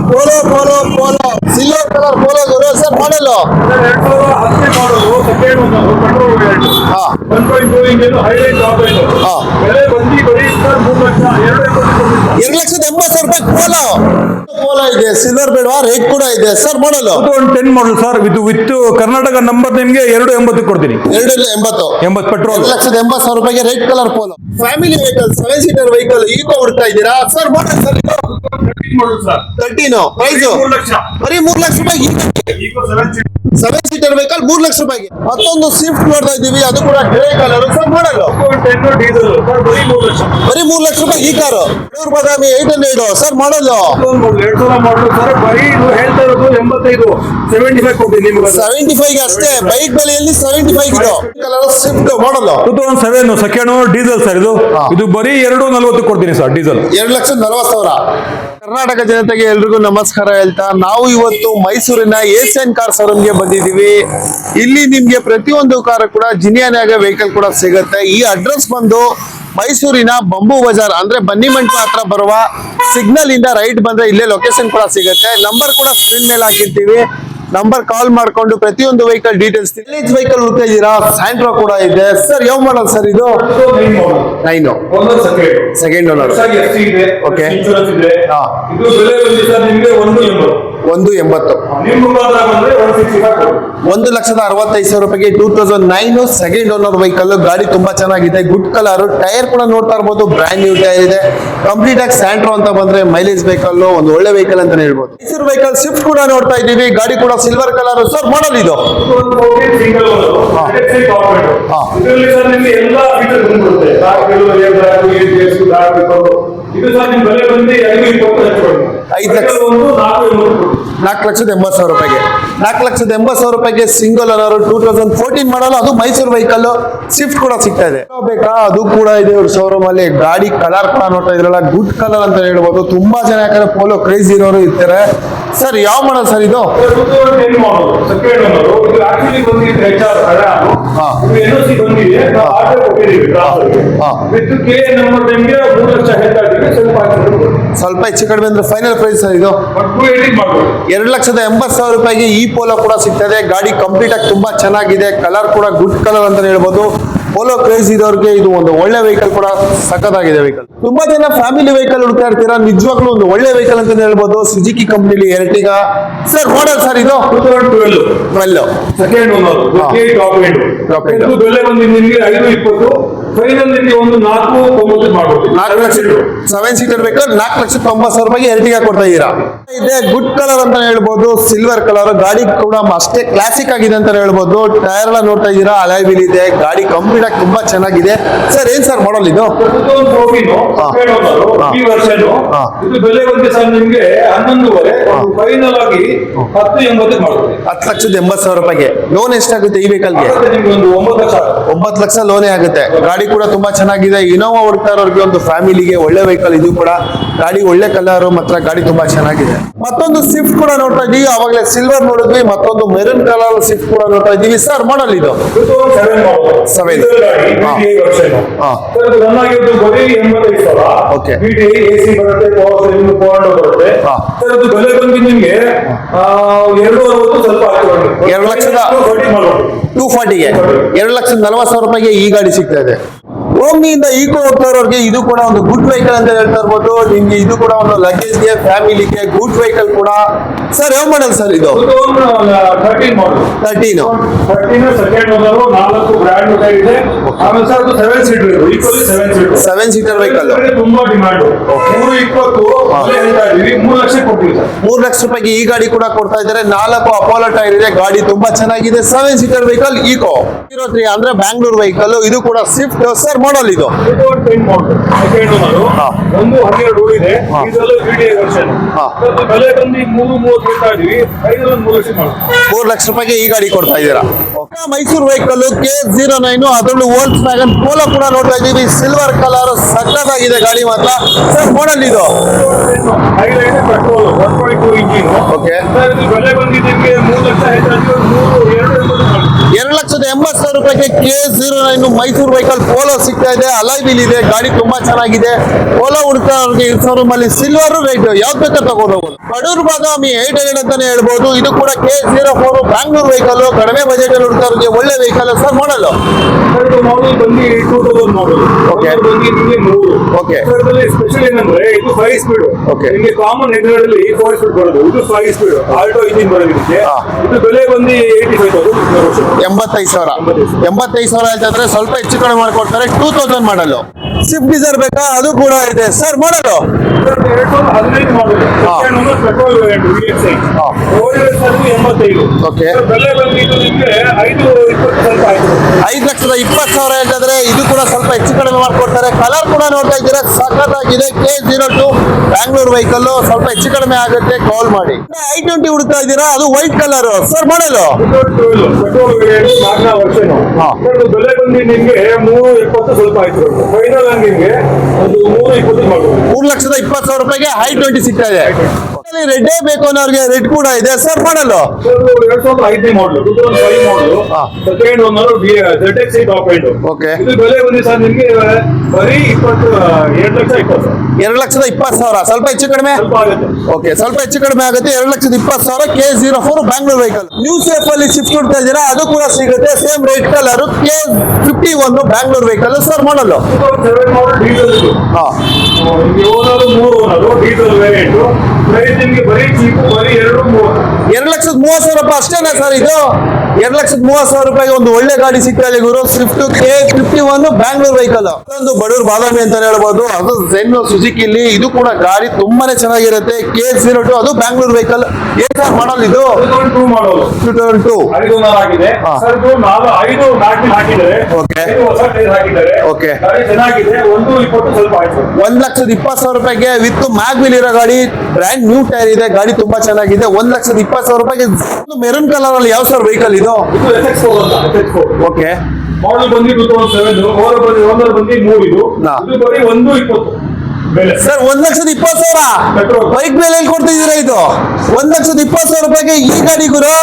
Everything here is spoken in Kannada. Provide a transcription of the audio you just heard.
Polo polo polo silver colour polo ಗುರು ಸರ್ ಮಾಡಲು. ಹಾ 2,80,000 ಪೋಲೋ ಪೋಲೋ ಇದೆ. ಸಿಲ್ವರ್ ಬೇಡವಾ? ರೇಟ್ ಕೂಡ ಇದೆ sir model. 10 model sir with Karnataka number ನಿಮ್ಗೆ 2,80 ಕೊಡ್ತೀನಿ. 2,80 petrol. 2,80,000 rate colour polo. Family vehicle 7 seater vehicle ಈಗೋ ಹುಡ್ತಾ ಇದ್ದೀರಾ ಸರ್ ಮಾಡಲ್ ಸರ್? 13 ಪ್ರೈಸ್ ಬರೀ 3 ಲಕ್ಷ ರೂಪಾಯಿ. 7 ಸೀಟರ್ ವೆಹಿಕಲ್ 3 ಲಕ್ಷ ರೂಪಾಯಿಗೆ. ಮತ್ತೊಂದು ಸ್ವಿಫ್ಟ್ ನೋಡ್ತಾ ಇದ್ದೀವಿ, ಅದು ಕೂಡ ಗ್ರೇ ಕಲರ್ ಸರ್ ಮಾಡಲು. ಬರೀ 3 ಲಕ್ಷ ರೂಪಾಯಿ ಈ ಕಾರು. ಬಾದಾಮಿ 800 ಸರ್ ಮಾಡಲು. 75 ಅಷ್ಟೇ. ಬೈಕ್ ಬೆಲೆಯಲ್ಲಿ 75 ಇದು ಕಲರ್ ಸ್ವಿಫ್ಟ್ ಮಾಡಲು. 2007 ಸೆಕೆಂಡ್ ಡೀಸೆಲ್ ಸರ್ ಇದು. ಇದು ಬರೀ 2,40 ಕೊಡ್ತೀನಿ ಸರ್ ಡೀಸೆಲ್. 2,40,000. ಕರ್ನಾಟಕ ಜನತೆಗೆ ಎಲ್ರಿಗೂ ನಮಸ್ಕಾರ ಹೇಳ್ತಾ ನಾವು ಇವತ್ತು ಮೈಸೂರಿನ ಏಷ್ಯನ್ ಕಾರ್ ಶೋರೂಮ್ಗೆ ಬಂದಿದ್ದೀವಿ. ಇಲ್ಲಿ ನಿಮ್ಗೆ ಪ್ರತಿಯೊಂದು ಕಾರ್ ಕೂಡ ಜಿನಿಯಾನಾಗ ವೆಹಿಕಲ್ ಕೂಡ ಸಿಗುತ್ತೆ. ಈ ಅಡ್ರೆಸ್ ಬಂದು ಮೈಸೂರಿನ ಬಂಬು ಬಜಾರ್ ಅಂದ್ರೆ ಬನ್ನಿಮಂಟಪ ಹತ್ರ ಬರುವ ಸಿಗ್ನಲ್ ಇಂದ ರೈಟ್ ಬಂದ್ರೆ ಇಲ್ಲೇ ಲೊಕೇಶನ್ ಕೂಡ ಸಿಗುತ್ತೆ. ನಂಬರ್ ಕೂಡ ಸ್ಕ್ರೀನ್ ಮೇಲೆ ಹಾಕಿರ್ತೀವಿ. ನಂಬರ್ ಕಾಲ್ ಮಾಡ್ಕೊಂಡು ಪ್ರತಿಯೊಂದು ವೆಹಿಕಲ್ ಡೀಟೇಲ್ಸ್. ವೆಹಿಕಲ್ ಹುಡ್ತಾ ಇದ್ದೀರಾ? ಸ್ಯಾಂಟ್ರೋ ಕೂಡ ಇದೆ ಸರ್. ಯಾವ ಮಾಡಲ್ ಸರ್ ಇದು? 9 ಸೆಕೆಂಡ್ ಓನರ್. ಓಕೆ 1,80,000. 1,65,000 ರೂಪಾಯಿಗೆ 2009 ಸೆಕೆಂಡ್ ಓನರ್ ವೆಹಿಕಲ್. ಗಾಡಿ ತುಂಬಾ ಚೆನ್ನಾಗಿದೆ, ಗುಡ್ ಕಲರ್. ಟೈರ್ ಕೂಡ ನೋಡ್ತಾ ಇರ್ಬೋದು, ಬ್ರ್ಯಾಂಡ್ ನ್ಯೂ ಟೈರ್ ಇದೆ. ಕಂಪ್ಲೀಟ್ ಆಗಿ ಸ್ಯಾಂಟ್ರೋ ಅಂತ ಬಂದ್ರೆ ಮೈಲೇಜ್ ವೆಹಿಕಲ್, ಒಂದು ಒಳ್ಳೆ ವೆಹಿಕಲ್ ಅಂತಾನೆ ಹೇಳ್ಬೋದು. ಮೈಸೂರು ವೆಹಿಕಲ್ ಸ್ವಿಫ್ಟ್ ಕೂಡ ನೋಡ್ತಾ ಇದ್ದೀವಿ. ಗಾಡಿ ಕೂಡ ಸಿಲ್ವರ್ ಕಲರ್ ಸರ್ ಮಾಡಲ್ ಇದು. ಇದು ಸರ್ ನಿಮ್ ಬೆಲೆ ಬಂದು 4,80,000 ರೂಪಾಯಿಗೆ. 4,80,000 ರೂಪಾಯಿಗೆ ಸಿಂಗಲ್ ಓನರ್ 2014 ಮಾಡಲ್ಲ. ಅದು ಮೈಸೂರು ವೆಹಿಕಲ್ ಸ್ವಿಫ್ಟ್ ಕೂಡ ಸಿಗ್ತಾ ಇದೆ. ಬೇಕಾ ಅದು ಕೂಡ ಇದೆ ಇವ್ರ ಶೋರೂಮ್ ಅಲ್ಲಿ. ಗಾಡಿ ಕಲರ್ ಕೂಡ ನೋಡ್ತಾ ಇದ್ರಲ್ಲ, ಗುಡ್ ಕಲರ್ ಅಂತ ಹೇಳ್ಬೋದು. ತುಂಬಾ ಜನ ಯಾಕಂದ್ರೆ ಪೋಲೋ ಕ್ರೇಜ್ ಇರೋರು ಇರ್ತಾರೆ ಸರ್. ಯಾವ ಮಾಡಲ್ ಸರ್ ಇದು? ಸ್ವಲ್ಪ ಹೆಚ್ಚು ಕಡಿಮೆ ಅಂದ್ರೆ ಫೈನಲ್ ಪ್ರೈಸ್ ಸರ್ ಇದು 2,80,000 ರೂಪಾಯಿಗೆ ಈ ಪೋಲೋ ಕೂಡ ಸಿಗ್ತದೆ. ಗಾಡಿ ಕಂಪ್ಲೀಟ್ ಆಗಿ ತುಂಬಾ ಚೆನ್ನಾಗಿದೆ, ಕಲರ್ ಕೂಡ ಗುಡ್ ಕಲರ್ ಅಂತ ಹೇಳ್ಬೋದು. ಪೋಲೋ ಕ್ರೇಜ್ ಇರೋರಿಗೆ ಇದು ಒಂದು ಒಳ್ಳೆ ವೆಹಿಕಲ್ ಕೂಡ ಸಖತ್ತಾಗಿದೆ ವೆಹಿಕಲ್. ತುಂಬಾ ಜನ ಫ್ಯಾಮಿಲಿ ವೆಹಿಕಲ್ ಹುಡ್ತಾ ಇರ್ತೀರಾ, ನಿಜವಾಗ್ಲೂ ಒಂದು ಒಳ್ಳೆ ವೆಹಿಕಲ್ ಅಂತ ಹೇಳ್ಬೋದು. ಸುಜುಕಿ ಕಂಪ್ನಿಲಿ ಎರ್ಟಿಗಾ ಸರ್ ಮಾಡಲ್ ಸರ್ ಇದು 2012 ಸೆಕೆಂಡ್ ಓನರ್. ಬೆಲೆ ಬಂದು ನಿಮಗೆ 5,20. ಫೈನಲ್ ನಿಮಗೆ ಒಂದು 4,90 ಮಾಡ್ಬೋದು. 4 ಲಕ್ಷ 7 ಸೀಟರ್ ವೆಹಿಕಲ್ 4,90,000 ರೂಪಾಯಿಗೆ ಎರ್ಟಿಗಾ ಕೊಡ್ತಾ ಇದ್ದೀರಾ. ಇದೆ ಗುಡ್ ಕಲರ್ ಅಂತ ಹೇಳ್ಬೋದು, ಸಿಲ್ವರ್ ಕಲರ್. ಗಾಡಿ ಕೂಡ ಅಷ್ಟೇ ಕ್ಲಾಸಿಕ್ ಆಗಿದೆ ಅಂತ ಹೇಳ್ಬೋದು. ಟೈರ್ ಎಲ್ಲ ನೋಡ್ತಾ ಇದ್ದೀರಾ, ಅಲಾಯ್ ವೀಲ್ ಇದೆ. ಗಾಡಿ ಕಂಪ್ಲೀಟ್ ಆಗಿ ತುಂಬಾ ಚೆನ್ನಾಗಿದೆ ಸರ್. ಏನ್ ಸರ್ ಮಾಡಲ್ ಇದು? ಇದು ಬೆಲೆ ಬಂದು ಸರ್ ನಿಮ್ಗೆ 11,500. ಫೈನಲ್ ಆಗಿ 10,80 ಮಾಡ್ಬೋದು. 10,80,000 ರೂಪಾಯಿಗೆ. ಲೋನ್ ಎಷ್ಟಾಗುತ್ತೆ ಈ ವೆಹಿಕಲ್ಗೆ? 9 ಲಕ್ಷ ಲೋನೇ ಆಗುತ್ತೆ. ಗಾಡಿ ಕೂಡ ತುಂಬಾ ಚೆನ್ನಾಗಿದೆ. ಇನೋವಾ ಹುಡ್ತಾ ಇರೋರಿಗೆ ಒಂದು ಫ್ಯಾಮಿಲಿಗೆ ಒಳ್ಳೆ ವೆಹಿಕಲ್ ಇದು ಕೂಡ. ಗಾಡಿ ಒಳ್ಳೆ ಕಲರ್ ಮಾತ್ರ, ಗಾಡಿ ತುಂಬಾ ಚೆನ್ನಾಗಿದೆ. ಮತ್ತೊಂದು ಸ್ವಿಫ್ಟ್ ಕೂಡ ನೋಡ್ತಾ ಇದೀವಿ. ಅವಾಗಲೇ ಸಿಲ್ವರ್ ನೋಡಿದ್ವಿ, ಮತ್ತೊಂದು ಮೆರೂನ್ ಕಲರ್ ಸ್ವಿಫ್ಟ್ ಕೂಡ ನೋಡ್ತಾ ಇದೀವಿ ಸರ್. ಮಾಡಲ್ ಇದು 7. ಓಕೆ ಬೆಲೆ ಬಂದು ನಿಮ್ಗೆ 2,60,000 ಸ್ವಲ್ಪ 2,40,000ಗೆ 2,40,000 ರೂಪಾಯಿಗೆ ಈ ಗಾಡಿ ಸಿಗ್ತಾ ಇದೆ. ಓಮ್ನಿಯಿಂದ ಈಕೋ ಹೋಗ್ತಾ ಇರೋರಿಗೆ ಇದು ಕೂಡ ಒಂದು ಗುಡ್ ವೆಹಿಕಲ್ ಅಂತ ಹೇಳ್ತಾ ಇರ್ಬೋದು. ನಿಮ್ಗೆ ಇದು ಕೂಡ ಒಂದು ಲಗೇಜ್ಗೆ, ಫ್ಯಾಮಿಲಿಗೆ ಗುಡ್ ವೆಹಿಕಲ್ ಕೂಡ ಸರ್. ಯಾವ ಮಾಡಲ್ ಸರ್ ಇದು? 13 ಮಾಡಲ್. 13 ಸೆಕೆಂಡ್ ಓನರ್. 4 ಬ್ರ್ಯಾಂಡ್ ಇದೆ. ಆಮೇಲೆ ಸರ್ ಅದು 7 ಸೀಟರ್. Equally 7 seater vehicle. ತುಂಬಾ ಡಿಮಾಂಡ್. 3,20 3 ಲಕ್ಷ ಕೊಡ್ತೀವಿ ಸರ್. 3 ಲಕ್ಷ ರೂಪಾಯಿಗೆ ಈ ಗಾಡಿ ಕೂಡ ಕೊಡ್ತಾ ಇದ್ದಾರೆ. 4 ಅಪೋಲೋ ಟೈರ್ ಇದೆ. ಗಾಡಿ ತುಂಬಾ ಚೆನ್ನಾಗಿದೆ. 7 ಸೀಟರ್ ವೆಹಿಕಲ್ ಈಕೋ 03 ಅಂದ್ರೆ ಬ್ಯಾಂಗ್ಳೂರ್ ವೆಹಿಕಲ್. ಇದು ಕೂಡ ಸ್ವಿಫ್ಟ್ ಸರ್ ಮಾಡಲ್ ಇದು 10 ಮಾಡಲ್. Second owner. ಒಂದು 12 ಇದೆ. ಇದೆಲ್ಲ ವಿಡಿಯೋ ವರ್ಷನ್. ಬೆಲೆ ಬಂದು 3,30 ಹೇಳ್ತಾ ಇದೀವಿ. 3 ಲಕ್ಷ ಮಾಡ್ತೀವಿ. 3 ಲಕ್ಷ ರೂಪಾಯಿಗೆ ಈ ಗಾಡಿ ಕೊಡ್ತಾ ಇದ್ದೀರಾ. ಮೈಸೂರು ವೆಹಿಕಲ್ K09 ಅದರಲ್ಲೂ ವೋಲ್ಕ್ಸ್ ವ್ಯಾಗನ್ ಪೋಲೋ ಕೂಡ ನೋಡ್ತಾ ಇದ್ದೀವಿ. ಸಿಲ್ವರ್ ಕಲರ್ ಸಕ್ಕತ್ತಾಗಿದೆ ಗಾಡಿ ಮಾತ್ರ ಸರ್. ಮಾಡಲ್ ಇದು ಪೆಟ್ರೋಲ್ 1.2 ಇಂಜಿನ್. ಓಕೆ ಬೆಲೆ ಬಂದಿದ್ದಕ್ಕೆ 3 ಲಕ್ಷ ಹೇಳ್ತಾ ಇದೀವಿ. 3,280 2,80,000 ರೂಪಾಯಿಗೆ K09 ಮೈಸೂರು ವೆಹಿಕಲ್ ಪೋಲೋ ಸಿಗ್ತಾ ಇದೆ. ಅಲಾಯ್ ವೀಲ್ ಇದೆ, ಗಾಡಿ ತುಂಬಾ ಚೆನ್ನಾಗಿದೆ. ಪೋಲೋ ಹುಡುಕೋರಿಗೆ ಈ ಶೋರೂಮ್ ಅಲ್ಲಿ ಸಿಲ್ವರ್ ರೇಟ್ ಯಾವ್ದು ಬೇಕಾದ್ರೆ ತಗೋಬಹುದು. ಕಡೂರು ಬಾದಾಮಿ 800 ಅಂತಾನೆ ಹೇಳ್ಬೋದು. ಇದು ಕೂಡ K04 ಬ್ಯಾಂಗ್ಳೂರ್ ವೆಹಿಕಲ್, ಕಡಿಮೆ ಬಜೆಟ್ ಅಲ್ಲಿ ಹುಡುಕೋರಿಗೆ ಒಳ್ಳೆ ವೆಹಿಕಲ್ ಸರ್. ಮಾಡಲು ಮಾಡಲ್ ಬಂದು 2000 ಮಾಡಲ್. Okay. ಬಂದು ನಿಮಗೆ 100. Okay. ಇದರಲ್ಲಿ ಸ್ಪೆಷಲ್ ಏನಂದ್ರೆ ಇದು 5 ಸ್ಪೀಡ್. Okay. ನಿಮಗೆ ಕಾಮನ್ ಹೆಡ್ಗಳಲ್ಲಿ 4 ಸ್ಪೀಡ್ ಬರೋದು, ಇದು 5 ಸ್ಪೀಡ್ ಆಲ್ಟೋ ಇಂಜಿನ್ ಬರೋದು ಇದಕ್ಕೆ. ಹಾ. ಇದು ಬೆಲೆ ಬಂದು 85,000. 85,000 85,000 ಹೇಳ್ತಾರೆ. ಸ್ವಲ್ಪ ಹೆಚ್ಚು ಕಡಿಮೆ ಮಾಡ್ಕೊಡ್ತಾರೆ. 2000 ಮಾಡಲು. ಸ್ವಿಫ್ಟ್ ಡಿಸೈರ್ ಬೇಕಾ? ಅದು ಕೂಡ ಇದೆ ಸರ್. ಮಾಡಲು 2015 ಮಾಡಲ್. ಹಾ. Petrol variant VXI. ಹಾ. ಓಲ್ಡ್ 85. Okay. ಬೆಲೆ ಬಂದಿದ್ದು ನಿಮಗೆ 520 ಸ್ವಲ್ಪ ಆಯ್ತು. 5,20,000 ಹೇಳ್ತಿದ್ರೆ ಇದು ಕೂಡ ಸ್ವಲ್ಪ ಹೆಚ್ಚು ಕಡಿಮೆ ಮಾಡ್ಕೊಡ್ತಾರೆ. ಕಲರ್ ಕೂಡ ನೋಡ್ತಾ ಇದ್ದೀರಾ, ಸಖತ್ತಾಗಿದೆ. K02 ಬ್ಯಾಂಗ್ಳೂರ್ ವೆಹಿಕಲ್, ಸ್ವಲ್ಪ ಹೆಚ್ಚು ಕಡಿಮೆ ಆಗುತ್ತೆ. ಕಾಲ್ ಮಾಡಿ. i20 ಹುಡುಕ್ತಾ ಇದ್ದೀರಾ? ಅದು ವೈಟ್ ಕಲರ್ ಸರ್. ಮಾಡಲು ಪೆಟ್ರೋಲ್ ವೇರಿಯಂಟ್ ನಾಲ್ಕನೇ ವರ್ಷನು. ಹಾ. ಬೆಲೆ ಬಂದು ನಿಮಗೆ 320 ಸ್ವಲ್ಪ ಆಯ್ತು. ಫೈನಲ್ ನಿಮಗೆ ಒಂದು 320 ಮಾಡ್ಬೋದು. 3,20,000 ರೂಪಾಯಿಗೆ i20 ಸಿಗ್ತಾ ಇದೆ. ರೆಡ್ ಬೇಕು ಅನ್ನೋರಿಗೆ ರೆಡ್ ಕೂಡ ಇದೆ ಸರ್. ಮಾಡಲು 2005 ಮಾಡಲು, 2005 ಮಾಡಲು. ಹಾ. Second owner ZX top end. Okay. ಇದು ಬೆಲೆ ಬಂದು ಸರ್ ನಿಮಗೆ ಬರೀ 2,20,000. 2,20,000 ಸ್ವಲ್ಪ ಹೆಚ್ಚು ಕಡಿಮೆ. ಸ್ವಲ್ಪ ಆಗುತ್ತೆ. ಓಕೆ, ಸ್ವಲ್ಪ ಹೆಚ್ಚು ಕಡಿಮೆ ಆಗುತ್ತೆ. 2,20,000 K04 Bangalore vehicle. New safe ಅಲ್ಲಿ ಶಿಫ್ಟ್ ಕೊಡ್ತಾ ಇದ್ದೀರಾ? ಅದು ಕೂಡ ಸಿಗುತ್ತೆ. Same red colour K51 Bangalore vehicle sir. ಮಾಡಲು 2007 ಮಾಡಲ್ ಡೀಸೆಲ್ ಇದು. ಹಾ. ನಿಮಗೆ owner 3 owner diesel variant. Price ನಿಮಗೆ ಬರೀ ಚೀಪು, ಬರೀ 2,30,000. 2,30,000 ರೂಪಾಯಿ ಅಷ್ಟೇನಾ ಸರ್? ಇದು 2,30,000 ರೂಪಾಯಿಗೆ ಒಂದು ಒಳ್ಳೆ ಗಾಡಿ ಸಿಗ್ತಾ ಇದೆ ಗುರು. Swift K51 Bangalore vehicle. ಒಂದು ಬಡೂರ್ ಬಾದಾಮಿ ಅಂತ ಹೇಳ್ಬೋದು. ಅದು ಝೆನ್ ಸುಜುಕಿ ಇಲ್ಲಿ. ಇದು ಕೂಡ ಗಾಡಿ ತುಂಬಾನೇ ಚೆನ್ನಾಗಿರುತ್ತೆ. K02 ಅದು ಬ್ಯಾಂಗ್ಳೂರ್ ವೆಹಿಕಲ್. ಏನ್ ಸರ್ ಮಾಡಲ್ ಇದು? 2002 ಮಾಡಲ್. 2002. 5 ಓನರ್ ಆಗಿದೆ. ಹಾ. ಸರ್ ಇದು 5 ಮ್ಯಾಗ್ನಿಲ್ ಹಾಕಿದ್ದಾರೆ. Okay. 5 ಹೊಸ ಟೈರ್ ಹಾಕಿದ್ದಾರೆ. Okay. ಗಾಡಿ ಚೆನ್ನಾಗಿದೆ. 120 ಸ್ವಲ್ಪ ಆಯ್ತು. 1,20,000 ರೂಪಾಯಿಗೆ ವಿತ್ ಮ್ಯಾಗ್ ವೀಲ್ ಇರೋ ಗಾಡಿ, ಬ್ರ್ಯಾಂಡ್ ನ್ಯೂ ಟೈರ್ ಇದೆ. ಗಾಡಿ ತುಂಬಾ ಚೆನ್ನಾಗಿದೆ. 1,20,000 ರೂಪಾಯಿಗೆ ಮೆರೂನ್ ಕಲರ್ ಅಲ್ಲಿ ಯಾವ ಸರ್ ವೆಹಿಕಲ್ ಇದು? ಇದು SX4 ಅಂತ. SX4 okay. ಮಾಡಲ್ ಬಂದು 2007. ಓನರ್ ಬಂದು 3 ಇದು. ಹಾ. ಇದು ಬರೀ 120 ಬೆಲೆ. Sir 1,20,000 Petrol. ಬೈಕ್ ಮೇಲೆ ಎಲ್ಲಿ ಕೊಡ್ತಿದ್ದೀರಾ ಇದು? 1,20,000 ರೂಪಾಯಿಗೆ ಈ ಗಾಡಿ ಗುರು.